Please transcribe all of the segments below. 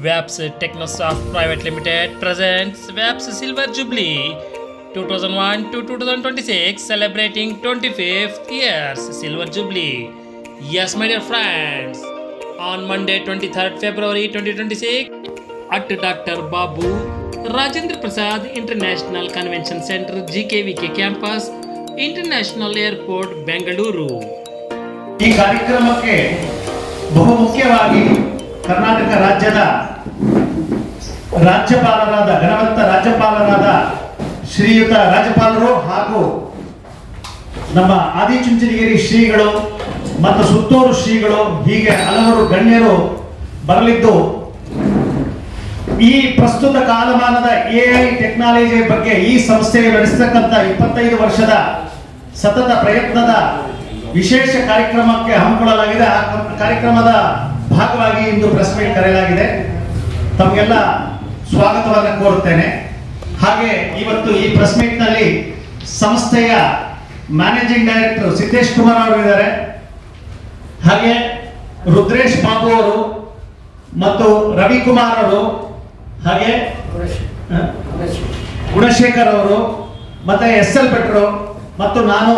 VAPS Technosoft Private Limited presents VAPS Silver Jubilee 2001 to 2026, celebrating 25th years Silver Jubilee. Yes, my dear friends, on Monday 23rd February 2026 at Dr. Babu Rajendra Prasad International Convention Center, GKVK Campus, International Airport, Bengaluru. ಈ ಕಾರ್ಯಕ್ರಮಕ್ಕೆ ಬಹುಮುಖ್ಯವಾಗಿ ಕರ್ನಾಟಕ ರಾಜ್ಯದ ಘನವಂತ ರಾಜ್ಯಪಾಲರಾದ ಶ್ರೀಯುತ ರಾಜ್ಯಪಾಲರು ಹಾಗೂ ನಮ್ಮ ಆದಿಚುಂಚನಗಿರಿ ಶ್ರೀಗಳು ಮತ್ತು ಸುತ್ತೂರು ಶ್ರೀಗಳು ಹೀಗೆ ಹಲವರು ಗಣ್ಯರು ಬರಲಿದ್ದು ಈ ಪ್ರಸ್ತುತ ಕಾಲಮಾನದ AI ಟೆಕ್ನಾಲಜಿ ಬಗ್ಗೆ ಈ ಸಂಸ್ಥೆಯು ನಡೆಸತಕ್ಕಂಥ 25 ವರ್ಷದ ಸತತ ಪ್ರಯತ್ನದ ವಿಶೇಷ ಕಾರ್ಯಕ್ರಮಕ್ಕೆ ಹಮ್ಮಿಕೊಳ್ಳಲಾಗಿದೆ. ಆ ಕಾರ್ಯಕ್ರಮದ ಭಾಗವಾಗಿ ಇಂದು ಪ್ರೆಸ್ ಮೀಟ್ ಕರೆಯಲಾಗಿದೆ. ತಮಗೆಲ್ಲ ಸ್ವಾಗತವನ್ನು ಕೋರುತ್ತೇನೆ. ಹಾಗೆ ಇವತ್ತು ಈ ಪ್ರೆಸ್ ಮೀಟ್ ನಲ್ಲಿ ಸಂಸ್ಥೆಯ ಮ್ಯಾನೇಜಿಂಗ್ ಡೈರೆಕ್ಟರ್ ಸಿದ್ದೇಶ್ ಕುಮಾರ್ ಅವರು ಇದ್ದಾರೆ. ಹಾಗೆ ರುದ್ರೇಶ್ ಬಾಬು ಅವರು ಮತ್ತು ರವಿಕುಮಾರ್ ಅವರು, ಹಾಗೆ ಗುಣಶೇಖರ್ ಅವರು, ಮತ್ತೆ SL ಭಟ್ರು ಮತ್ತು ನಾನು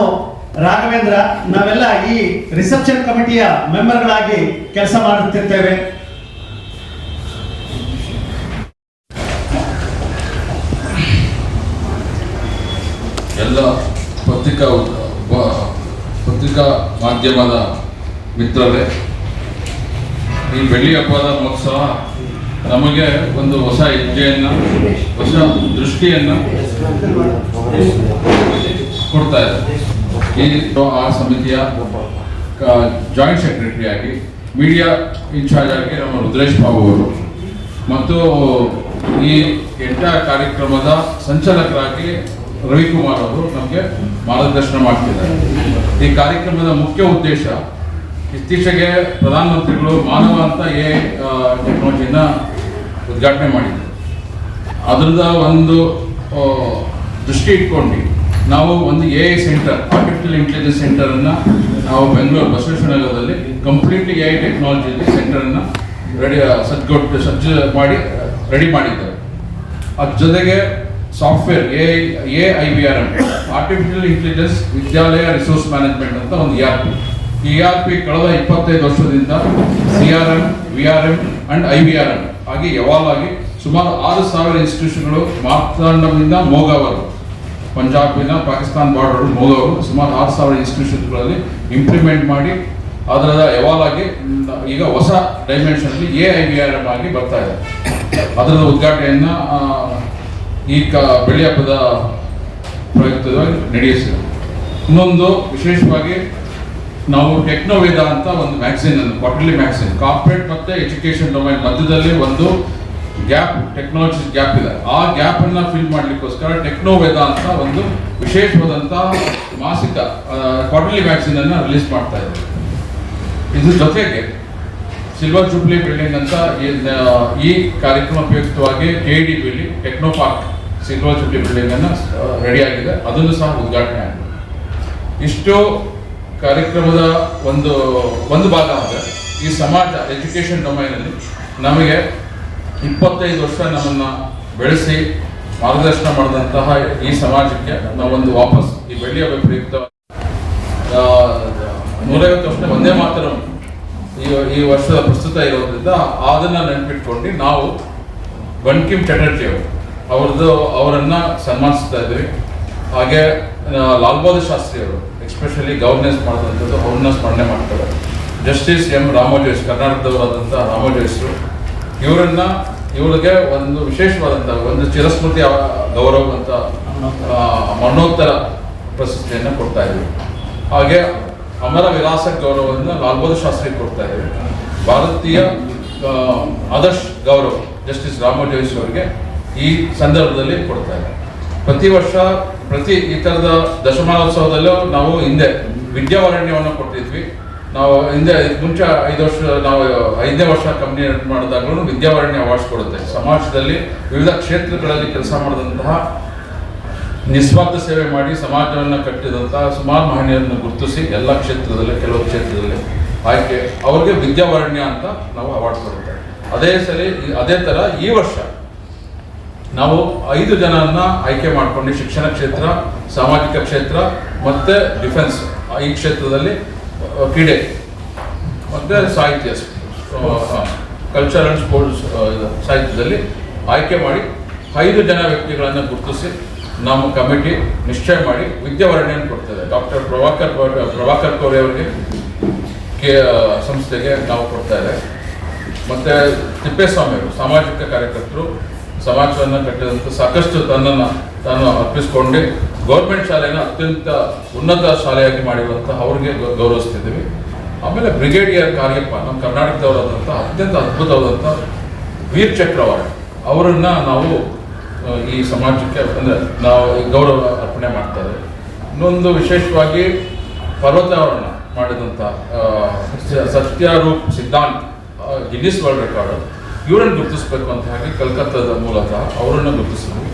ರಾಘವೇಂದ್ರ, ನಾವೆಲ್ಲ ಈ ರಿಸೆಪ್ಷನ್ ಕಮಿಟಿಯ ಮೆಂಬರ್ಗಳಾಗಿ ಕೆಲಸ ಮಾಡುತ್ತಿರ್ತೇವೆ. ಎಲ್ಲ ಪತ್ರಿಕಾ ಮಾಧ್ಯಮದ ಮಿತ್ರರೇ, ಈ ಬೆಳ್ಳಿ ಹಬ್ಬದ ಮಹೋತ್ಸವ ನಮಗೆ ಒಂದು ಹೊಸ ಹೆಜ್ಜೆಯನ್ನು, ಹೊಸ ದೃಷ್ಟಿಯನ್ನು ಕೊಡ್ತಾ ಇದೆ. ಆ ಸಮಿತಿಯ ಜಾಯಿಂಟ್ ಸೆಕ್ರೆಟರಿ ಆಗಿ, ಮೀಡಿಯಾ ಇನ್ಚಾರ್ಜ್ ಆಗಿ ನಮ್ಮ ರುದ್ರೇಶ್ ಬಾಬು ಅವರು ಮತ್ತು ಈ ಎಂಟರ್ ಕಾರ್ಯಕ್ರಮದ ಸಂಚಾಲಕರಾಗಿ ರವಿಕುಮಾರ್ ಅವರು ನಮಗೆ ಮಾರ್ಗದರ್ಶನ ಮಾಡ್ತಿದ್ದಾರೆ. ಈ ಕಾರ್ಯಕ್ರಮದ ಮುಖ್ಯ ಉದ್ದೇಶ, ಇತ್ತೀಚೆಗೆ ಪ್ರಧಾನಮಂತ್ರಿಗಳು ಮಾನವ ಅಂತ AI ಟೆಕ್ನಾಲಜಿನ ಉದ್ಘಾಟನೆ ಮಾಡಿದ್ದಾರೆ. ಅದರದ ಒಂದು ದೃಷ್ಟಿ ಇಟ್ಕೊಂಡು ನಾವು ಒಂದು AI ಸೆಂಟರ್, ಆರ್ಟಿಫಿಷಿಯಲ್ ಇಂಟೆಲಿಜೆನ್ಸ್ ಸೆಂಟರನ್ನು ನಾವು ಬೆಂಗಳೂರು ಬಸವೇಶ್ವರನಗರದಲ್ಲಿ ಕಂಪ್ಲೀಟ್ಲಿ AI ಟೆಕ್ನಾಲಜಿಯಲ್ಲಿ ಸೆಂಟರನ್ನು ಸಜ್ಜು ಮಾಡಿ ರೆಡಿ ಮಾಡಿದ್ದಾರೆ. ಅದ್ರ ಜೊತೆಗೆ ಸಾಫ್ಟ್ವೇರ್ AIVRM, ಆರ್ಟಿಫಿಷಿಯಲ್ ಇಂಟೆಲಿಜೆನ್ಸ್ ವಿದ್ಯಾಲಯ ರಿಸೋರ್ಸ್ ಮ್ಯಾನೇಜ್ಮೆಂಟ್ ಅಂತ ಒಂದು ERP. ಈ ERP ಕಳೆದ 25 ವರ್ಷದಿಂದ CRM, VRM ಅಂಡ್ IVRM ಆಗಿ ಎವಾಲ್ವ್ ಆಗಿ ಸುಮಾರು 6,000 ಇನ್ಸ್ಟಿಟ್ಯೂಷನ್ಗಳು, ಮಾರ್ತಾಂಡದಿಂದ ಮೋಗಾವರು, ಪಂಜಾಬಿನ ಪಾಕಿಸ್ತಾನ್ ಬಾರ್ಡರ್ ಮೋಗವರು ಸುಮಾರು 6,000 ಇನ್ಸ್ಟಿಟ್ಯೂಷನ್ಗಳಲ್ಲಿ ಇಂಪ್ಲಿಮೆಂಟ್ ಮಾಡಿ ಅದರ ಎವಾಲ್ವ್ ಆಗಿ ಈಗ ಹೊಸ ಡೈಮೆನ್ಷನ್ನಲ್ಲಿ AIVRM ಆಗಿ ಬರ್ತಾ ಇದೆ. ಅದರ ಉದ್ಘಾಟನೆಯನ್ನು ಈ ಬೆಳ್ಳಿ ಹಬ್ಬದ ಪ್ರಯುಕ್ತವಾಗಿ ನಡೆಯಿಸಿದೆ. ಇನ್ನೊಂದು ವಿಶೇಷವಾಗಿ ನಾವು ಟೆಕ್ನೋವೇದ ಅಂತ ಒಂದು ಮ್ಯಾಗ್ಝಿನ್ ಅನ್ನು, ಕ್ವಾರ್ಟರ್ಲಿ ಮ್ಯಾಗ್ಝಿನ್, ಕಾರ್ಪೊರೇಟ್ ಮತ್ತು ಎಜುಕೇಶನ್ ಡೊಮೈನ್ ಮಧ್ಯದಲ್ಲಿ ಒಂದು ಗ್ಯಾಪ್, ಟೆಕ್ನಾಲಜಿ ಗ್ಯಾಪ್ ಇದೆ. ಆ ಗ್ಯಾಪ್ ಅನ್ನ ಫಿಲ್ ಮಾಡ್ಲಿಕ್ಕೋಸ್ಕರ ಟೆಕ್ನೋವೇದ ಅಂತ ಒಂದು ವಿಶೇಷವಾದಂತ ಮಾಸಿಕ ಕ್ವಾರ್ಟರ್ಲಿ ಮ್ಯಾಗ್ಝಿನ್ ಅನ್ನ ರಿಲೀಸ್ ಮಾಡ್ತಾ ಇದ್ದಾರೆ. ಇದ್ರ ಜೊತೆಗೆ ಸಿಲ್ವರ್ ಜೂಬ್ಲಿ ಬಿಲ್ಡಿಂಗ್ ಅಂತ ಈ ಕಾರ್ಯಕ್ರಮ ಉಪಯುಕ್ತವಾಗಿ KDBಯಲ್ಲಿ techno park silver jubilee building ಅನ್ನ ರೆಡಿ ಆಗಿದೆ. ಅದನ್ನು ಸಹ ಉದ್ಘಾಟನೆ ಆಗಿದೆ. ಇಷ್ಟು ಕಾರ್ಯಕ್ರಮದ ಒಂದು ಭಾಗ ಅಂದರೆ ಈ ಸಮಾಜ ಎಜುಕೇಶನ್ ಡೊಮೈನಲ್ಲಿ ನಮಗೆ 25 ವರ್ಷ ನಮ್ಮನ್ನು ಬೆಳೆಸಿ ಮಾರ್ಗದರ್ಶನ ಮಾಡಿದಂತಹ ಈ ಸಮಾಜಕ್ಕೆ ನಾವೊಂದು ವಾಪಸ್ ಈ ಬೆಳ್ಳಿ ಹಬ್ಬ ಪ್ರಯುಕ್ತ 150 ವರ್ಷ ಒಂದೇ ಮಾತರಂ ಈ ವರ್ಷದ ಪ್ರಸ್ತುತ ಇರೋದ್ರಿಂದ ಅದನ್ನು ನೆನಪಿಟ್ಕೊಂಡು ನಾವು ಬಂಕಿಮ್ ಚಟರ್ಜಿ ಅವರನ್ನ ಸನ್ಮಾನಿಸ್ತಾ ಇದ್ವಿ. ಹಾಗೆ ಲಾಲ್ ಬಹದ್ದೂರ್ ಶಾಸ್ತ್ರಿ ಅವರು ಎಸ್ಪೆಷಲಿ ಗವರ್ನೆನ್ಸ್ ಮಾಡಿದಂಥದ್ದು, ಅವ್ರನ್ನ ಸ್ಮರಣೆ ಮಾಡ್ತಾರೆ. ಜಸ್ಟಿಸ್ M ರಾಮೋಜೋಯಿಸ್, ಕರ್ನಾಟಕದವರಾದಂಥ ರಾಮೋಜೋಯಿಸರು, ಇವರಿಗೆ ಒಂದು ವಿಶೇಷವಾದಂಥ ಒಂದು ಚಿರಸ್ಮೃತಿ ಗೌರವ ಅಂತ ಮರಣೋತ್ತರ ಪ್ರಶಸ್ತಿಯನ್ನು ಕೊಡ್ತಾ ಇದ್ವಿ. ಹಾಗೆ ಅಮರ ವಿಲಾಸ ಗೌರವವನ್ನು ಲಾಲ್ ಬಹದ್ದೂರ್ ಶಾಸ್ತ್ರಿ ಕೊಡ್ತಾ ಇದ್ದೀವಿ. ಭಾರತೀಯ ಆದರ್ಶ್ ಗೌರವ ಜಸ್ಟಿಸ್ ರಾಮೋಜೋಯಿಸ್ ಅವರಿಗೆ ಈ ಸಂದರ್ಭದಲ್ಲಿ ಕೊಡ್ತಾ ಇದ್ದಾರೆ. ಪ್ರತಿ ವರ್ಷ ಈ ಥರದ ದಶಮಾನೋತ್ಸವದಲ್ಲೂ ನಾವು ಹಿಂದೆ ವಿದ್ಯಾವರಣ್ಯವನ್ನು ಕೊಟ್ಟಿದ್ವಿ. ನಾವು ಹಿಂದೆ ಮುಂಚೆ 5 ವರ್ಷ, ನಾವು 5ನೇ ವರ್ಷ ಕಂಪ್ನಿ ರನ್ ಮಾಡಿದಾಗಲೂ ವಿದ್ಯಾವರಣ್ಯ ಅವಾರ್ಡ್ಸ್ ಕೊಡುತ್ತೆ. ಸಮಾಜದಲ್ಲಿ ವಿವಿಧ ಕ್ಷೇತ್ರಗಳಲ್ಲಿ ಕೆಲಸ ಮಾಡಿದಂತಹ, ನಿಸ್ವಾರ್ಥ ಸೇವೆ ಮಾಡಿ ಸಮಾಜವನ್ನು ಕಟ್ಟಿದಂತಹ ಸುಮಾರು ಮಹನೀಯರನ್ನು ಗುರುತಿಸಿ ಕೆಲವು ಕ್ಷೇತ್ರದಲ್ಲಿ ಆಯ್ಕೆ ಅವ್ರಿಗೆ ವಿದ್ಯಾವರಣ್ಯ ಅಂತ ನಾವು ಅವಾರ್ಡ್ ಕೊಡುತ್ತೇವೆ. ಅದೇ ಥರ ಈ ವರ್ಷ ನಾವು 5 ಜನರನ್ನ ಆಯ್ಕೆ ಮಾಡ್ಕೊಂಡು ಶಿಕ್ಷಣ ಕ್ಷೇತ್ರ, ಸಾಮಾಜಿಕ ಕ್ಷೇತ್ರ ಮತ್ತು ಡಿಫೆನ್ಸ್ ಈ ಕ್ಷೇತ್ರದಲ್ಲಿ ಕ್ರೀಡೆ ಮತ್ತು ಸಾಹಿತ್ಯ, ಕಲ್ಚರ್ ಆ್ಯಂಡ್ ಸ್ಪೋರ್ಟ್ಸ್ ಸಾಹಿತ್ಯದಲ್ಲಿ ಆಯ್ಕೆ ಮಾಡಿ 5 ಜನ ವ್ಯಕ್ತಿಗಳನ್ನು ಗುರುತಿಸಿ ನಮ್ಮ ಕಮಿಟಿ ನಿಶ್ಚಯ ಮಾಡಿ ವಿದ್ಯಾವರಣೆಯನ್ನು ಕೊಡ್ತದೆ. ಡಾಕ್ಟರ್ ಪ್ರಭಾಕರ್ ಕೋರೆ ಅವರಿಗೆ ಸಂಸ್ಥೆಗೆ ನಾವು ಕೊಡ್ತಾ ಇದ್ದೇವೆ. ಮತ್ತು ತಿಪ್ಪೇಸ್ವಾಮಿಯವರು ಸಾಮಾಜಿಕ ಕಾರ್ಯಕರ್ತರು, ಸಮಾಜವನ್ನು ಕಟ್ಟಿದಂಥ ಸಾಕಷ್ಟು ತಾನು ಅರ್ಪಿಸ್ಕೊಂಡು ಗೌರ್ಮೆಂಟ್ ಶಾಲೆಯನ್ನು ಅತ್ಯಂತ ಉನ್ನತ ಶಾಲೆಯಾಗಿ ಮಾಡಿರುವಂಥ ಅವ್ರಿಗೆ ಗೌರವಿಸ್ತಿದ್ದೀವಿ. ಆಮೇಲೆ ಬ್ರಿಗೇಡಿಯರ್ ಕಾರ್ಯಪ್ಪ ನಮ್ಮ ಕರ್ನಾಟಕದವರಾದಂಥ ಅತ್ಯಂತ ಅದ್ಭುತವಾದಂಥ ವೀರ್ ಚಕ್ರ ಅವಾರ್ಡ್ ಅವರನ್ನು ನಾವು ಈ ಸಮಾಜಕ್ಕೆ ಅಂದರೆ ನಾವು ಗೌರವ ಅರ್ಪಣೆ ಮಾಡ್ತಾ ಇದ್ದೇವೆ. ಇನ್ನೊಂದು ವಿಶೇಷವಾಗಿ ಪರ್ವತಾರೋಹಣ ಮಾಡಿದಂಥ Satyaroop Siddhant Guinness world record ಇವರನ್ನು ಗುರುತಿಸ್ಬೇಕು ಅಂತ ಹೇಳಿ ಕಲ್ಕತ್ತಾದ ಮೂಲಕ ಅವರನ್ನು ಗುರುತಿಸಿದ್ವಿ.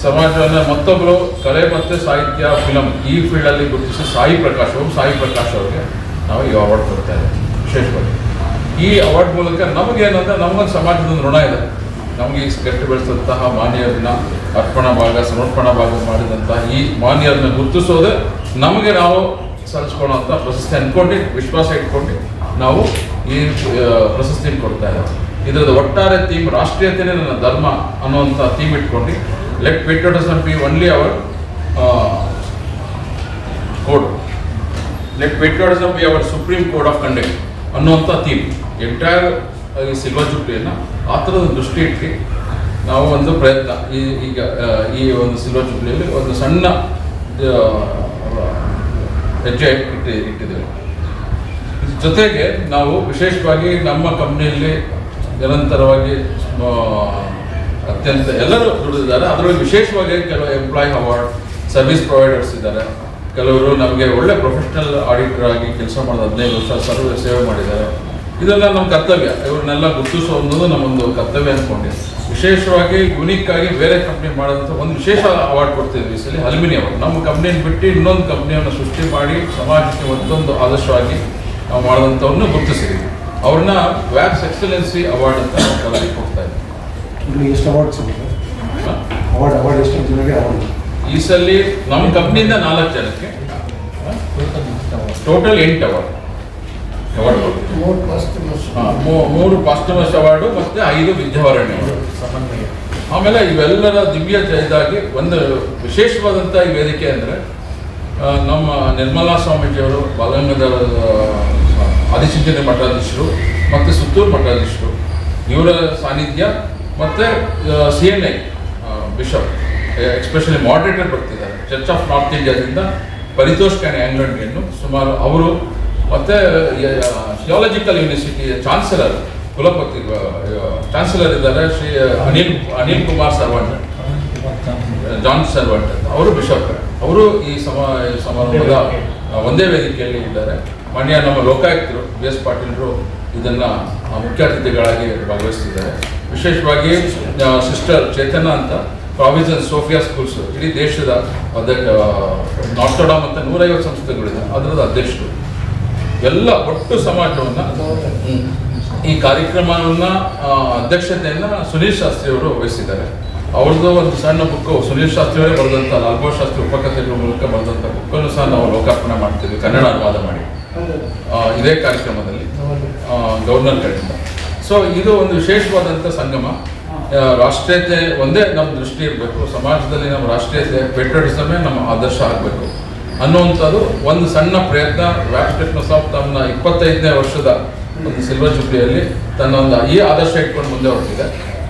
ಸಮಾಜವನ್ನು ಮತ್ತೊಬ್ಬರು ಕಲೆ ಮತ್ತು ಸಾಹಿತ್ಯ ಫಿಲಮ್ ಈ ಫೀಲ್ಡಲ್ಲಿ ಗುರುತಿಸಿ ಸಾಯಿ ಪ್ರಕಾಶ್ ಅವರಿಗೆ ನಾವು ಈ ಅವಾರ್ಡ್ ಕೊಡ್ತಾ ಇದ್ದೇವೆ. ವಿಶೇಷವಾಗಿ ಈ ಅವಾರ್ಡ್ ಮೂಲಕ ನಮಗೇನಂದ್ರೆ ನಮಗೊಂದು ಸಮಾಜದ ಋಣ ಇದೆ. ನಮಗೆ ಈ ಕಟ್ಟಿ ಬೆಳೆಸಿದಂತಹ ಮಾನ್ಯರನ್ನ ಸಮರ್ಪಣಾ ಭಾಗ ಮಾಡಿದಂತಹ ಈ ಮಾನ್ಯರನ್ನ ಗುರುತಿಸೋದೇ ನಮಗೆ ನಾವು ಸಲ್ಲಿಸ್ಕೊಳ್ಳೋಂಥ ಪ್ರಶಸ್ತಿ ಅಂದ್ಕೊಂಡು ವಿಶ್ವಾಸ ಇಟ್ಕೊಂಡು ನಾವು ಈ ಪ್ರಶಸ್ತಿಯನ್ನು ಕೊಡ್ತಾ ಇದ್ದೇವೆ. ಇದರದ ಒಟ್ಟಾರೆ ಥೀಮ್ ರಾಷ್ಟ್ರೀಯತೆಯೇ ನನ್ನ ಧರ್ಮ ಅನ್ನುವಂಥ ಥೀಮ್ ಇಟ್ಕೊಂಡು let patriotism be only our code, let patriotism be our supreme code of conduct ಅನ್ನುವಂಥ ಥೀಮ್ ಎಂಟೈರ್ ಈ ಸಿಲ್ವರ್ ಜುಬ್ಲಿಯನ್ನು ಆ ಥರದ ದೃಷ್ಟಿ ಇಟ್ಟು ನಾವು ಒಂದು ಪ್ರಯತ್ನ ಈಗ ಈ ಒಂದು ಸಿಲ್ವರ್ ಜುಬ್ಲಿಯಲ್ಲಿ ಒಂದು ಸಣ್ಣ ಹೆಜ್ಜೆ ಇಟ್ಟಿದ್ದೇವೆ. ಜೊತೆಗೆ ನಾವು ವಿಶೇಷವಾಗಿ ನಮ್ಮ ಕಂಪ್ನಿಯಲ್ಲಿ ನಿರಂತರವಾಗಿ ಅತ್ಯಂತ ಎಲ್ಲರೂ ದುಡಿದಿದ್ದಾರೆ. ಅದರಲ್ಲಿ ವಿಶೇಷವಾಗಿ ಕೆಲವು ಎಂಪ್ಲಾಯ್ ಅವಾರ್ಡ್, ಸರ್ವಿಸ್ ಪ್ರೊವೈಡರ್ಸ್ ಇದ್ದಾರೆ. ಕೆಲವರು ನಮಗೆ ಒಳ್ಳೆ ಪ್ರೊಫೆಷನಲ್ ಆಡಿಟರ್ ಆಗಿ ಕೆಲಸ ಮಾಡೋದು 15 ವರ್ಷ ಸೇವೆ ಮಾಡಿದ್ದಾರೆ. ಇದೆಲ್ಲ ನಮ್ಮ ಕರ್ತವ್ಯ. ಇವ್ರನ್ನೆಲ್ಲ ಗುರುತಿಸೋ ಅನ್ನೋದು ನಮ್ಮೊಂದು ಕರ್ತವ್ಯ ಅಂದ್ಕೊಂಡಿದ್ದೆ. ವಿಶೇಷವಾಗಿ ಯುನಿಕ್ ಆಗಿ ಬೇರೆ ಕಂಪ್ನಿ ಮಾಡೋಂಥ ಒಂದು ವಿಶೇಷ ಅವಾರ್ಡ್ ಕೊಡ್ತಿದ್ವಿ ಈ ಸಲ ಅಲ್ಯೂಮಿನಿ ಅವಾರ್ಡ್. ನಮ್ಮ ಕಂಪ್ನಿಯನ್ನು ಬಿಟ್ಟು ಇನ್ನೊಂದು ಕಂಪ್ನಿಯನ್ನು ಸೃಷ್ಟಿ ಮಾಡಿ ಸಮಾಜಕ್ಕೆ ಮತ್ತೊಂದು ಆದರ್ಶವಾಗಿ ನಾವು ಮಾಡಿದಂಥವ್ರನ್ನ ಗುರುತಿಸಿದ್ವಿ. ಅವ್ರನ್ನ ವ್ಯಾಪ್ಸ್ ಎಕ್ಸಲೆನ್ಸಿ ಅವಾರ್ಡ್ ಅಂತ ನಾವು ಕರೆದಿ ಕೊಡ್ತಾ ಇದ್ದೀವಿ. ಎಷ್ಟು ಅವಾರ್ಡ್ಸ್ ಅವಾರ್ಡ್ ಎಷ್ಟು ಜನರಿಗೆ ಅವಾರ್ಡ್ ಈ ಸಲ ನಮ್ಮ ಕಂಪ್ನಿಯಿಂದ 4 ಜನಕ್ಕೆ ಟೋಟಲ್ 8 ಅವಾರ್ಡ್ ಕೊಡ್ತೀವಿ. 3 ಪಾಸ್ಟಮಸ್ ಅವಾರ್ಡು ಮತ್ತು 5 ವಿದ್ಯಾವರಣೆ ಅವಾರ್ಡ್. ಆಮೇಲೆ ಇವೆಲ್ಲರ ದಿವ್ಯ ಜಯದಾಗಿ ಒಂದು ವಿಶೇಷವಾದಂಥ ಈ ವೇದಿಕೆ ಅಂದರೆ ನಮ್ಮ ನಿರ್ಮಲಾ ಸ್ವಾಮೀಜಿಯವರು, ಬಾಲಗಂಗಾಧರ ಆದಿಚುಂಚನ ಮಠಾಧೀಶರು ಮತ್ತು ಸುತ್ತೂರು ಮಠಾಧೀಶರು ಇವರ ಸಾನ್ನಿಧ್ಯ ಮತ್ತು CNI ಬಿಷಪ್ ಎಕ್ಸ್ಪೆಷಲಿ ಮಾಡರೇಟರ್ ಬರ್ತಿದ್ದಾರೆ ಚರ್ಚ್ ಆಫ್ ನಾರ್ತ್ ಇಂಡಿಯಾದಿಂದ ಪರಿತೋಷ್ ಆಂಗ್ಲಂಡಿಯನ್ನು ಸುಮಾರು ಅವರು ಮತ್ತು ಥಿಯಾಲಜಿಕಲ್ ಯೂನಿವರ್ಸಿಟಿಯ ಕುಲಪತಿ ಚಾನ್ಸಲರ್ ಇದ್ದಾರೆ Shri Anil Kumar servant, John servant ಅಂತ ಅವರು ಬಿಷಪ್. ಅವರು ಈ ಸಮಾರಂಭದ ಒಂದೇ ವೇದಿಕೆಯಲ್ಲಿ ಇದ್ದಾರೆ. ಮಾನ್ಯ ನಮ್ಮ ಲೋಕಾಯುಕ್ತರು BS ಪಾಟೀಲ್ರು ಇದನ್ನು ಮುಖ್ಯ ಅತಿಥಿಗಳಾಗಿ ಭಾಗವಹಿಸ್ತಿದ್ದಾರೆ. ವಿಶೇಷವಾಗಿ ಸಿಸ್ಟರ್ ಚೇತನ ಅಂತ ಪ್ರಾವಿಷನ್ ಸೋಫಿಯಾ ಸ್ಕೂಲ್ಸ್ ಇಡೀ ದೇಶದ ನಾರ್ತ್ಡಾಮ್ ಅಂತ 150 ಸಂಸ್ಥೆಗಳಿದೆ, ಅದರದ ಅಧ್ಯಕ್ಷರು. ಎಲ್ಲ ಒಟ್ಟು ಸಮಾಜವನ್ನು ಈ ಕಾರ್ಯಕ್ರಮವನ್ನು ಅಧ್ಯಕ್ಷತೆಯನ್ನು ಸುನೀಲ್ ಶಾಸ್ತ್ರಿ ಅವರು ವಹಿಸಿದ್ದಾರೆ. ಅವ್ರದ್ದು ಒಂದು ಸಣ್ಣ ಬುಕ್ಕು ಸುನೀಲ್ ಶಾಸ್ತ್ರಿ ಅವರೇ ಬರೆದಂಥ ಲಾಲ್ಬಾಗ್ ಶಾಸ್ತ್ರಿ ಉಪಕಥೆಗಳ ಮೂಲಕ ಬರೆದಂಥ ಬುಕ್ಕನ್ನು ಸಹ ನಾವು ಲೋಕಾರ್ಪಣೆ ಮಾಡ್ತೀವಿ, ಕನ್ನಡ ಅನುವಾದ ಮಾಡಿ ಇದೇ ಕಾರ್ಯಕ್ರಮದಲ್ಲಿ ಗವರ್ನರ್ ಕಡೆಯಿಂದ. ಸೊ ಇದು ಒಂದು ವಿಶೇಷವಾದಂಥ ಸಂಗಮ. ರಾಷ್ಟ್ರೀಯತೆ ಒಂದೇ ನಮ್ಮ ದೃಷ್ಟಿ ಇರಬೇಕು, ಸಮಾಜದಲ್ಲಿ ನಮ್ಮ ರಾಷ್ಟ್ರೀಯತೆ ಪೇಟ್ರಿಯಾಟಿಸಮೇ ನಮ್ಮ ಆದರ್ಶ ಆಗಬೇಕು ಅನ್ನುವಂಥದ್ದು ಒಂದು ಸಣ್ಣ ಪ್ರಯತ್ನ. ವ್ಯಾಪ್ಸ್ ಟೆಕ್ನೋಸಾಫ್ಟ್ ತನ್ನ 25ನೇ ವರ್ಷದ ಒಂದು ಸಿಲ್ವರ್ ಜುಬ್ಲಿಯಲ್ಲಿ ತನ್ನ ಒಂದು ಈ ಆದರ್ಶ ಇಟ್ಕೊಂಡು ಮುಂದೆ ಹೊರಟಿದೆ.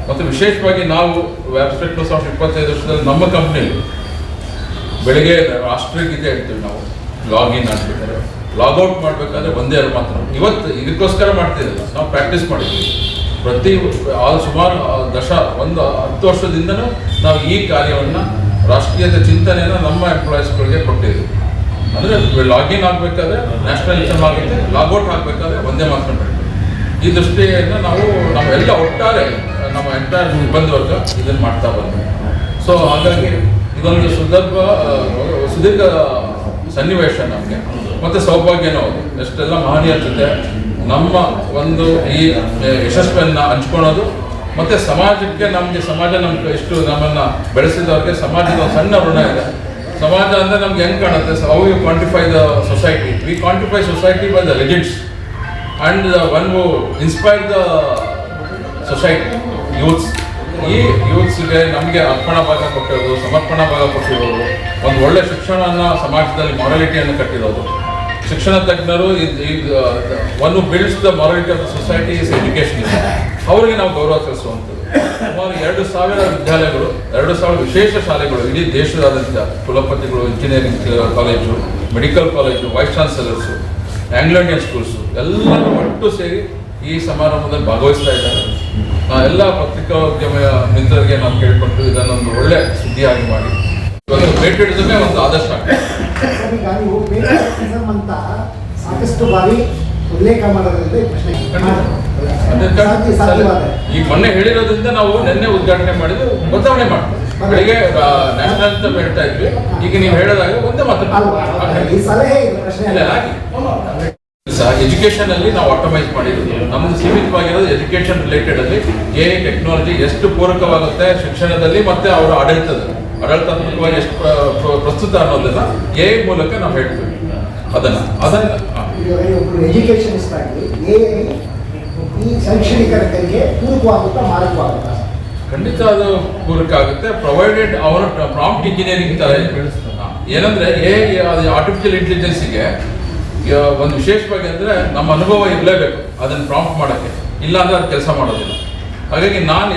ಮತ್ತು ವಿಶೇಷವಾಗಿ ನಾವು ವ್ಯಾಪ್ಸ್ ಟೆಕ್ನೋಸಾಫ್ಟ್ 25 ವರ್ಷದಲ್ಲಿ ನಮ್ಮ ಕಂಪ್ನಿಯಲ್ಲಿ ಬೆಳಗ್ಗೆ ರಾಷ್ಟ್ರೀಯಗೀತೆ ಹೇಳ್ತೀವಿ ನಾವು. ಲಾಗಿನ್ ಆಗ್ಬೇಕಾದ್ರೆ ಲಾಗೌಟ್ ಮಾಡಬೇಕಾದ್ರೆ ಒಂದೇ ಮಾತ್ರ. ಇವತ್ತು ಇದಕ್ಕೋಸ್ಕರ ಮಾಡ್ತಿದ್ದಿಲ್ಲ, ನಾವು ಪ್ರಾಕ್ಟೀಸ್ ಮಾಡಿದ್ವಿ. ಸುಮಾರು 10 ವರ್ಷದಿಂದನೂ ನಾವು ಈ ಕಾರ್ಯವನ್ನು ರಾಷ್ಟ್ರೀಯತೆ ಚಿಂತನೆಯನ್ನು ನಮ್ಮ ಎಂಪ್ಲಾಯೀಸ್ಗಳಿಗೆ ಕೊಟ್ಟಿದ್ವಿ. ಅಂದರೆ ಲಾಗಿನ್ ಆಗಬೇಕಾದ್ರೆ ನ್ಯಾಷನಲ್ ಇನ್ಕಮ್ ಆಗುತ್ತೆ, ಲಾಗೌಟ್ ಆಗಬೇಕಾದ್ರೆ ಒಂದೇ ಮಾತ್ರ ಮಾಡ್ತೀವಿ. ಈ ದೃಷ್ಟಿಯನ್ನು ನಾವೆಲ್ಲ ಒಟ್ಟಾರೆ ನಮ್ಮ ಎಂಟೈರ್ ಸಿಬ್ಬಂದಿ ವರ್ಗ ಇದನ್ನು ಮಾಡ್ತಾ ಬಂದ್ವಿ. ಸೊ ಹಾಗಾಗಿ ಇದೊಂದು ಸುದೀರ್ಘ ಸನ್ನಿವೇಶ ನಮಗೆ ಮತ್ತು ಸೌಭಾಗ್ಯನೂ ಹೌದು. ಎಷ್ಟೆಲ್ಲ ಮಹನೀಯರ ಜೊತೆ ನಮ್ಮ ಒಂದು ಈ ಯಶಸ್ಸನ್ನು ಹಂಚ್ಕೊಳೋದು ಮತ್ತು ಸಮಾಜಕ್ಕೆ ಸಮಾಜ ನಮ್ಗೆ ಎಷ್ಟು ನಮ್ಮನ್ನು ಬೆಳೆಸಿದವ್ರಿಗೆ ಸಮಾಜದ ಒಂದು ಸಣ್ಣ ಋಣ ಇದೆ. ಸಮಾಜ ಅಂದರೆ ನಮ್ಗೆ ಹೆಂಗೆ ಕಾಣುತ್ತೆ, how you quantify the society. We quantify society by the legends and the one who inspire the society, youths. ಈ ಯೂತ್ಸ್ಗೆ ನಮಗೆ ಅರ್ಪಣಾ ಭಾಗ ಕೊಟ್ಟಿರೋದು, ಸಮರ್ಪಣಾ ಭಾಗ ಕೊಟ್ಟಿರೋದು, ಒಂದು ಒಳ್ಳೆ ಶಿಕ್ಷಣವನ್ನು ಸಮಾಜದಲ್ಲಿ ಮಾರಾಲಿಟಿಯನ್ನು ಕಟ್ಟಿರೋದು. ಶಿಕ್ಷಣ ತಜ್ಞರು one who builds the morality of the society is education. ಅವರಿಗೆ ನಾವು ಗೌರವ ಸಲ್ಲಿಸುವಂಥದ್ದು. ಸುಮಾರು 2,000 ವಿದ್ಯಾಲಯಗಳು, 2,000 ವಿಶೇಷ ಶಾಲೆಗಳು ಇಡೀ ದೇಶದಾದ್ಯಂತ, ಕುಲಪತಿಗಳು, engineering college, medical college, vice chancellors, Anglo Indian schools ಎಲ್ಲರೂ ಒಟ್ಟು ಸೇರಿ ಈ ಸಮಾರಂಭದಲ್ಲಿ ಭಾಗವಹಿಸ್ತಾ ಇದ್ದಾರೆ. ಎಲ್ಲ ಪತ್ರಿಕೋದ್ಯಮ ಮಿತ್ರರಿಗೆ ನಾವು ಕೇಳಿಕೊಂಡು ಇದನ್ನೊಂದು ಒಳ್ಳೆ ಸುದ್ದಿಯಾಗಿ ಮಾಡಿ ಇವತ್ತು ಪೇಟ್ರಿಯಟಿಸಮೇ ಒಂದು ಆದರ್ಶ ಆಗ್ತದೆ. ಈಗ ನೀವು ಪೇಟ್ರಿಯಟಿಸಂ ಅಂತ ಸಾಕಷ್ಟು ಬಾರಿ ಉಲ್ಲೇಖ ಮಾಡೋದ್ರಿಂದ ಈ ಪ್ರಶ್ನೆ ಈಗ ಮೊನ್ನೆ ಹೇಳಿರೋದ್ರಿಂದ ನಾವು ನಿನ್ನೆ ಉದ್ಘಾಟನೆ ಮಾಡಿದ್ದು ಬದಲಾವಣೆ ಮಾಡ್ತೀವಿ. ಬೆಳಿಗ್ಗೆ ನ್ಯಾಷನಲ್ ಅಂತ ಹೇಳ್ತಾ ಇದ್ವಿ, ಈಗ ನೀವು ಹೇಳೋದಾಗ ಒಂದೇ ಮಾತು ಈ ಸಲಹೆ ಇದು ಪ್ರಶ್ನೆ ಅಲ್ಲ. ಎಜುಕೇಶನ್ ಅಲ್ಲಿ ನಾವು ಆಟೋಮೈಸ್ ಮಾಡಿರೋದು ನಮ್ದು ಸೀಮಿತವಾಗಿರೋದು ಎಜುಕೇಶನ್ ರಿಲೇಟೆಡ್ ಅಲ್ಲಿ ಎ ಟೆಕ್ನಾಲಜಿ ಎಷ್ಟು ಪೂರಕವಾಗುತ್ತೆ ಶಿಕ್ಷಣದಲ್ಲಿ ಮತ್ತೆ ಅವರ ಆಡಳಿತಾತ್ಮಕವಾಗಿ ಎಷ್ಟು ಪ್ರಸ್ತುತ ಅನ್ನೋದನ್ನ ಎ ಮೂಲಕ ನಾವು ಹೇಳ್ತೀವಿ. ಅದನ್ನ ಒಬ್ಬರು ಎಜುಕೇಶನಿಸ್ಟ್ ಆಗಿ ಈ ಶೈಕ್ಷಣಿಕ ರಂಗಕ್ಕೆ ಪೂರಕವಾಗುತ್ತಾ ಮಾರಕವಾಗುತ್ತಾ? ಖಂಡಿತ ಅದು ಪೂರಕ ಆಗುತ್ತೆ, ಪ್ರೊವೈಡೆಡ್ ಅವರ ಪ್ರಾಂಪ್ಟ್ ಇಂಜಿನಿಯರಿಂಗ್ ತರ ಏನಂದ್ರೆ ಆರ್ಟಿಫಿಷಿಯಲ್ ಇಂಟೆಲಿಜೆನ್ಸ್ಗೆ ಒಂದು ವಿಶೇಷವಾಗಿ ಅಂದರೆ ನಮ್ಮ ಅನುಭವ ಇರಲೇಬೇಕು ಅದನ್ನು ಪ್ರಾಂಪ್ಟ್ ಮಾಡೋಕ್ಕೆ, ಇಲ್ಲ ಅಂದರೆ ಅದು ಕೆಲಸ ಮಾಡೋದಿಲ್ಲ. ಹಾಗಾಗಿ ನಾನು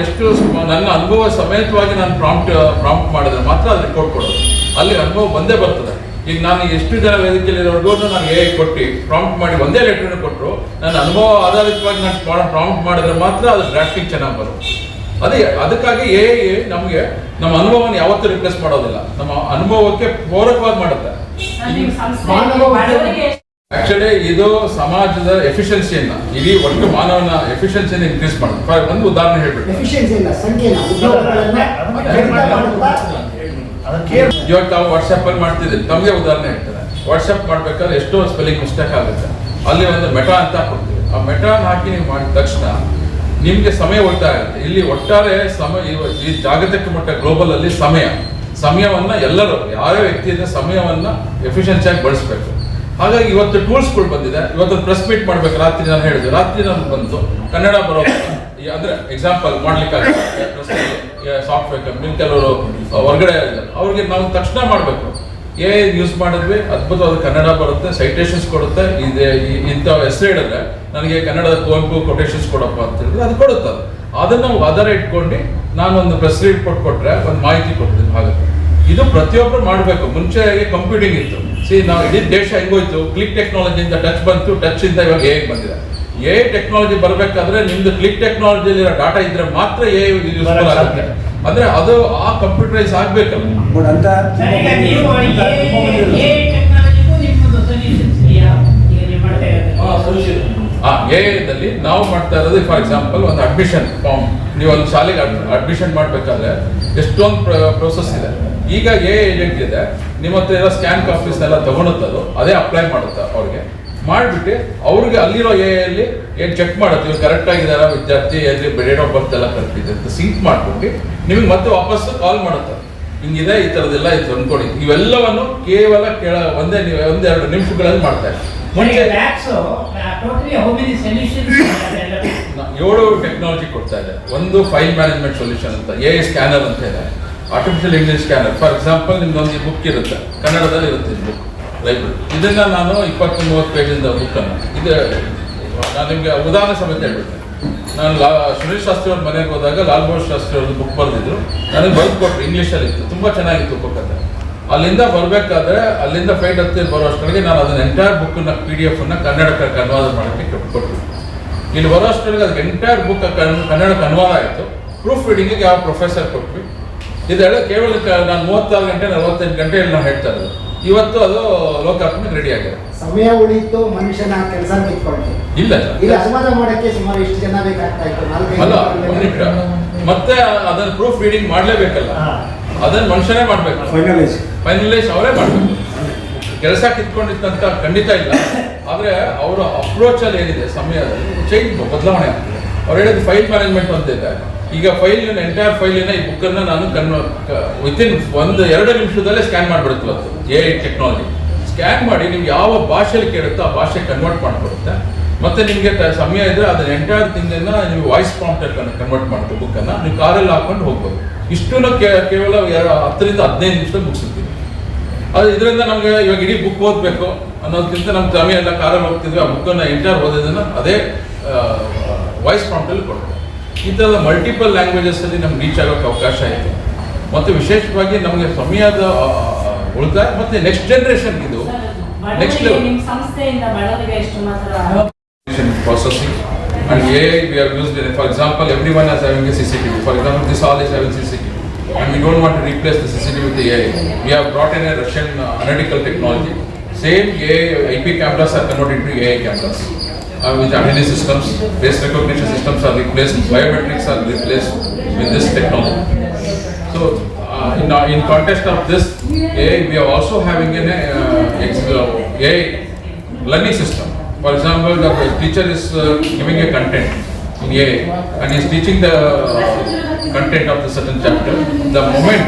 ನನ್ನ ಅನುಭವ ಸಮೇತವಾಗಿ ನಾನು ಪ್ರಾಂಪ್ಟ್ ಮಾಡಿದ್ರೆ ಮಾತ್ರ ಅದು ರಿಪೋರ್ಟ್ ಕೊಡೋದು. ಅಲ್ಲಿ ಅನುಭವ ಬಂದೇ ಬರ್ತದೆ. ಈಗ ನಾನು ಎಷ್ಟು ಜನ ವೇದಿಕೆಯಲ್ಲಿರೋರ್ಗೂ ನಾನು ಕೊಟ್ಟು ಪ್ರಾಂಪ್ಟ್ ಮಾಡಿ ಒಂದೇ ಲೆಟರ್ನ ಕೊಟ್ಟರು ನನ್ನ ಅನುಭವ ಆಧಾರಿತವಾಗಿ ನಾನು ಪ್ರಾಂಪ್ಟ್ ಮಾಡಿದ್ರೆ ಮಾತ್ರ ಅದು ಡ್ರಾಫ್ಟಿಂಗ್ ಚೆನ್ನಾಗಿ ಬರುತ್ತೆ. ಅದಕ್ಕಾಗಿ ನಮಗೆ ನಮ್ಮ ಅನುಭವವನ್ನು ಯಾವತ್ತೂ ರಿಪ್ಲೇಸ್ ಮಾಡೋದಿಲ್ಲ, ನಮ್ಮ ಅನುಭವಕ್ಕೆ ಪೂರಕವಾಗಿ ಮಾಡುತ್ತೆ. ಆಕ್ಚುಲಿ ಇದು ಸಮಾಜದ ಎಫಿಷಿಯನ್ಸಿಯನ್ನ, ಇಡೀ ಒಟ್ಟು ಮಾನವನ ಎಫಿಷಿಯನ್ಸಿಯನ್ನು ಇನ್ಕ್ರೀಸ್ ಮಾಡುತ್ತೆ. ಒಂದು ಉದಾಹರಣೆ ಹೇಳ್ಬಿಟ್ಟು ಇವಾಗ ತಾವು ವಾಟ್ಸ್ಆಪ್ ಅಲ್ಲಿ ಮಾಡ್ತಿದ್ದೀವಿ, ತಮಗೆ ಉದಾಹರಣೆ ಹೇಳ್ತಾರೆ. ವಾಟ್ಸ್ಆಪ್ ಮಾಡ್ಬೇಕಾದ್ರೆ ಎಷ್ಟೋ ಸ್ಪೆಲ್ಲಿಂಗ್ ಮಿಸ್ಟೇಕ್ ಆಗುತ್ತೆ. ಅಲ್ಲಿ ಒಂದು ಮೆಟಾ ಅಂತ ಕೊಡ್ತೀವಿ. ಆ ಮೆಟಾನ ಹಾಕಿ ನೀವು ಮಾಡಿದ ತಕ್ಷಣ ನಿಮಗೆ ಸಮಯ ಉಳಿತಾಯ ಆಗುತ್ತೆ. ಇಲ್ಲಿ ಒಟ್ಟಾರೆ ಈ ಜಾಗತಿಕ ಮಟ್ಟ ಗ್ಲೋಬಲ್ ಅಲ್ಲಿ ಸಮಯವನ್ನ ಎಲ್ಲರೂ ಯಾರೇ ವ್ಯಕ್ತಿಯಿಂದ ಸಮಯವನ್ನ ಎಫಿಷಿಯನ್ಸಿಯಾಗಿ ಬಳಸಬೇಕು. ಹಾಗಾಗಿ ಇವತ್ತು ಟೂಲ್ಸ್ಗಳು ಬಂದಿದೆ. ಇವತ್ತು ಪ್ರೆಸ್ ಮೀಟ್ ಮಾಡ್ಬೇಕು, ರಾತ್ರಿ ನಾನು ಹೇಳಿದೆ, ರಾತ್ರಿ ನಾನು ಬಂದು ಕನ್ನಡ ಬರೋದು ಅಂದ್ರೆ ಎಕ್ಸಾಂಪಲ್ ಮಾಡ್ಲಿಕ್ಕೆ ಸಾಫ್ಟ್ವೇರ್ ಕಂಪ್ನಿ ಕೆಲವರು ಹೊರಗಡೆ ಇದ್ದಾರೆ, ಅವ್ರಿಗೆ ನಾವು ತಕ್ಷಣ ಮಾಡಬೇಕು. ಯೂಸ್ ಮಾಡಿದ್ವಿ, ಅದ್ಭುತವಾದ ಕನ್ನಡ ಬರುತ್ತೆ, ಸೈಟೇಷನ್ಸ್ ಕೊಡುತ್ತೆ. ಇಂಥ ಹೆಸರು ಹೇಳಿದ್ರೆ ನನಗೆ ಕನ್ನಡದ ಕುವೆಂಪು ಕೊಟೇಶನ್ಸ್ ಕೊಡಪ್ಪ ಅಂತ ಹೇಳಿದ್ರೆ ಅದು ಕೊಡುತ್ತೆ. ಅದನ್ನು ಆಧಾರ ಇಟ್ಕೊಂಡು ನಾನೊಂದು ಪ್ರೆಸ್ ರಿಪೋರ್ಟ್ ಕೊಟ್ಟರೆ ಒಂದು ಮಾಹಿತಿ ಕೊಡ್ತೀನಿ. ಆಗುತ್ತೆ. ಇದು ಪ್ರತಿಯೊಬ್ಬರು ಮಾಡಬೇಕು. ಮುಂಚೆ ಕಂಪ್ಯೂಟಿಂಗ್ ಇತ್ತು. ನಾವು ಇಡೀ ದೇಶ ಹೆಂಗೋಯ್ತು, ಕ್ಲಿಕ್ ಟೆಕ್ನಾಲಜಿಯಿಂದ ಟಚ್ ಬಂತು, ಟಚ್ ಇಂದ ಇವಾಗ ಎ ಬಂದಿದೆ. ಎ ಟೆಕ್ನಾಲಜಿ ಬರಬೇಕಾದ್ರೆ ನಿಮ್ದು ಕ್ಲಿಕ್ ಟೆಕ್ನಾಲಜಿಲಿರೋ ಡಾಟಾ ಇದ್ರೆ ಮಾತ್ರ ಎ ಯೂಸ್ಫುಲ್ ಆಗುತ್ತೆ. ಅಂದ್ರೆ ಅದು ಆ ಕಂಪ್ಯೂಟರೈಸ್ ಆಗ್ಬೇಕಲ್ಲ. ಎದಲ್ಲಿ ನಾವು ಮಾಡ್ತಾ ಇರೋದು ಫಾರ್ ಎಕ್ಸಾಂಪಲ್ ಒಂದು ಅಡ್ಮಿಷನ್ ಫಾರ್ಮ್, ನೀವು ಒಂದು ಶಾಲೆಗೆ ಅಡ್ಮಿಷನ್ ಮಾಡ್ಬೇಕಾದ್ರೆ ಎಷ್ಟೊಂದು ಪ್ರೋಸೆಸ್ ಇದೆ. ಈಗ ಏಜೆಂಟ್ ಇದೆ, ನಿಮ್ಮ ಹತ್ರ ಇರೋ ಸ್ಕ್ಯಾನ್ ಕಾಪೀಸ್ ಎಲ್ಲ ತಗೊಳುತ್ತದು, ಅದೇ ಅಪ್ಲೈ ಮಾಡುತ್ತೆ ಅವ್ರಿಗೆ. ಮಾಡಿಬಿಟ್ಟು ಅವ್ರಿಗೆ ಅಲ್ಲಿರೋ ಅಲ್ಲಿ ಏನು ಚೆಕ್ ಮಾಡುತ್ತೆ, ಇವ್ರು ಕರೆಕ್ಟ್ ಆಗಿದಾರ ವಿದ್ಯಾರ್ಥಿ, ಎಲ್ಲಿ ಡೇಟ್ ಆಫ್ ಬರ್ತ್ ಎಲ್ಲ ಕರೆಕ್ಟ್ ಇದೆ ಅಂತ ಸಿಂಕ್ ಮಾಡ್ಕೊಂಡು ನಿಮಗೆ ಮತ್ತೆ ವಾಪಸ್ ಕಾಲ್ ಮಾಡುತ್ತೆ. ಹಿಂಗಿದೆ, ಈ ಥರದ್ದೆಲ್ಲ ಇದು ಅಂದ್ಕೊಡಿ. ಇವೆಲ್ಲವನ್ನು ಕೇವಲ ಒಂದೆರಡು ನಿಮಿಷಗಳಲ್ಲಿ ಮಾಡ್ತಾರೆ. 7 ಟೆಕ್ನಾಲಜಿ ಕೊಡ್ತಾ ಇದೆ. ಒಂದು ಫೈಲ್ ಮ್ಯಾನೇಜ್ಮೆಂಟ್ ಸೊಲ್ಯೂಷನ್ ಅಂತ, ಸ್ಕ್ಯಾನರ್ ಅಂತ ಇದೆ, artificial intelligence scanner. For example ನಿಮ್ದೊಂದು ಬುಕ್ ಇರುತ್ತೆ, ಕನ್ನಡದಲ್ಲಿ ಇರುತ್ತೆ ಇದು ಬುಕ್ ಲೈಬ್ರರಿ. ಇದನ್ನ ನಾನು 20-30 ಪೇಜಿಂದ ಬುಕ್ಕನ್ನು ನಾನು ನಿಮಗೆ ಉದಾಹರಣೆ ಸಮೇತ ಹೇಳ್ಬಿಟ್ಟೆ. ನಾನು ಸುನೀಲ್ ಶಾಸ್ತ್ರಿ ಅವ್ರ ಮನೆಗೆ ಹೋದಾಗ ಲಾಲ್ ಬಹದ್ದೂರ್ ಶಾಸ್ತ್ರಿ ಅವ್ರದ್ದು ಬುಕ್ ಬರೆದಿದ್ರು, ನನಗೆ ಬರೆದು ಕೊಟ್ಟರು. ಇಂಗ್ಲೀಷಲ್ಲಿ ಇತ್ತು, ತುಂಬ ಚೆನ್ನಾಗಿತ್ತು ಬುಕ್ಕತ್ತೆ. ಅಲ್ಲಿಂದ ಬರಬೇಕಾದ್ರೆ ಅಲ್ಲಿಂದ ಫ್ಲೈಟ್ ಹತ್ತಿ ಬರೋಷ್ಟೊಳಗೆ ನಾನು ಅದನ್ನ ಎಂಟೈರ್ ಬುಕ್ಕನ್ನ PDF ಕನ್ನಡಕ್ಕೆ ಅನುವಾದ ಮಾಡೋಕ್ಕೆ ಕೊಟ್ಟರು. ಇಲ್ಲಿ ಬರೋಷ್ಟೊಳಗೆ ಅದಕ್ಕೆ ಎಂಟೈರ್ ಬುಕ್ ಕನ್ನಡಕ್ಕೆ ಅನುವಾದ ಆಯಿತು. ಪ್ರೂಫ್ ರೀಡಿಂಗಿಗೆ ಯಾವ ಪ್ರೊಫೆಸರ್ ಕೊಟ್ವಿ. ಇದೆಲ್ಲ ಕೇವಲ ನಾನು 36 ಗಂಟೆ 45 ಗಂಟೆಯಲ್ಲಿ ನಾವು ಹೇಳ್ತಾ ಇರೋದು. ಇವತ್ತು ಅದು ಲೋಕಾರ್ಪಣೆಗೆ ರೆಡಿ ಆಗಿದೆ. ಸಮಯ ಉಳಿತು, ಮನುಷ್ಯನ ಕೆಲಸ ಕಿತ್ಕೊಳ್ತು. ಇಲ್ಲ ಅನುವಾದ ಮಾಡಕ್ಕೆ ಸುಮಾರು ಎಷ್ಟು ಜನ ಬೇಕಾಗ್ತಾ ಇತ್ತು? ಮತ್ತೆ ಅದನ್ನ ಪ್ರೂಫ್ ರೀಡಿಂಗ್ ಮಾಡ್ಲೇಬೇಕಲ್ಲ, ಅದನ್ನ ಮನುಷ್ಯನೇ ಮಾಡ್ಬೇಕು. ಫೈನಲೈಸ್ ಅವರೇ ಮಾಡ್ಬೇಕು. ಕೆಲಸ ಕಿತ್ಕೊಂಡಿತ್ತಂತ ಖಂಡಿತ ಇಲ್ಲ. ಆದರೆ ಅವರ ಅಪ್ರೋಚಲ್ಲಿ ಏನಿದೆ ಸಮಯದಲ್ಲಿ ಚೇಂಜ್ ಬದಲಾವಣೆ ಆಗ್ತದೆ. ಅವ್ರು ಹೇಳಿದ ಫೈಲ್ ಮ್ಯಾನೇಜ್ಮೆಂಟ್ ಅಂತ ಇದೆ. ಈಗ ಎಂಟೈರ್ ಫೈಲಿನ ಈ ಬುಕ್ಕನ್ನು ನಾನು ವಿತಿನ್ 1-2 ನಿಮಿಷದಲ್ಲೇ ಸ್ಕ್ಯಾನ್ ಮಾಡಿಬಿಡುತ್ತೆ ಅದು AI ಟೆಕ್ನಾಲಜಿ. ಸ್ಕ್ಯಾನ್ ಮಾಡಿ ನಿಮ್ಗೆ ಯಾವ ಭಾಷೆಯಲ್ಲಿ ಕೇಳುತ್ತೋ ಆ ಭಾಷೆ ಕನ್ವರ್ಟ್ ಮಾಡಿಕೊಡುತ್ತೆ. ಮತ್ತು ನಿಮಗೆ ಸಮಯ ಇದ್ದರೆ ಅದನ್ನ ಎಂಟೈರ್ ತಿಂಗಳಿಂದ ನೀವು ವಾಯ್ಸ್ ಪ್ರಾಂಪ್ಟಲ್ಲಿ ಕನ್ವರ್ಟ್ ಮಾಡ್ತೀವಿ ಬುಕ್ಕನ್ನು. ನೀವು ಕಾರಲ್ಲಿ ಹಾಕೊಂಡು ಹೋಗ್ಬೋದು. ಇಷ್ಟನ್ನು ಕೇವಲ 10-15 ನಿಮಿಷದಲ್ಲಿ ಮುಗಿಸ್ತೀವಿ. ಅದು ಇದರಿಂದ ನಮಗೆ ಇವಾಗ ಇಡೀ ಬುಕ್ ಓದಬೇಕು ಅನ್ನೋದಕ್ಕಿಂತ ನಮ್ಮ ಸಮಯ ಎಲ್ಲ ಕಾರಲ್ಲಿ ಹೋಗ್ತಿದ್ವಿ, ಆ ಬುಕ್ಕನ್ನು ಎಂಟೈರ್ ಓದೋದನ್ನು ಅದೇ ವಾಯ್ಸ್ ಪ್ರಾಂಪ್ಟಲ್ಲಿ ಕೊಡ್ತೀವಿ. ಈ ಥರದ ಮಲ್ಟಿಪಲ್ ಲ್ಯಾಂಗ್ವೇಜಸ್ಸಲ್ಲಿ ನಮ್ಗೆ ರೀಚ್ ಆಗೋಕ್ಕೆ ಅವಕಾಶ ಇದೆ. ಮತ್ತು ವಿಶೇಷವಾಗಿ ನಮಗೆ ಸಮಯದ ಉಳಿತಾಯ ಮತ್ತು ನೆಕ್ಸ್ಟ್ ಜನರೇಷನ್ ಇದು next processing and AI we have used it. For example, everyone is having a CCTV. For example, this hall is having CCTV and we don't want to replace the CCTV with the AI. We have brought in a Russian analytical technology. Same AI IP cameras are converted to AI cameras with identity systems, face recognition systems are replaced, biometrics are replaced with this technology. So in context of this AI, we are also having an AI learning system. For example, the teacher is giving a content in AI and he is teaching the content of the certain chapter. The moment